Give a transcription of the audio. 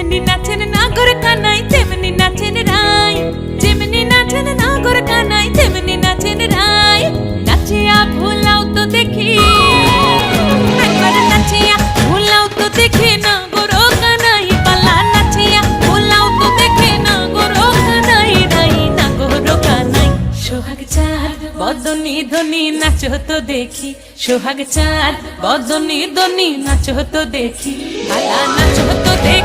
যেমনি নাচেন নাগর কানাই তেমনি নাচেন রাই, যেমনি নাচেন নাগর কানাই তেমনি নাচেন রাই। নাচিয়া ভুলাও তো দেখি, একবার নাচিয়া ভুলাও তো দেখি নাগর কানাই পালা, নাচিয়া ভুলাও তো দেখি নাগর কানাই রাই, নাগর কানাই। সোহাগ চাঁদ বদনি ধনি নাচো তো দেখি, সোহাগ চাঁদ বদনি ধনি নাচো তো দেখি, পালা নাচো তো দেখি।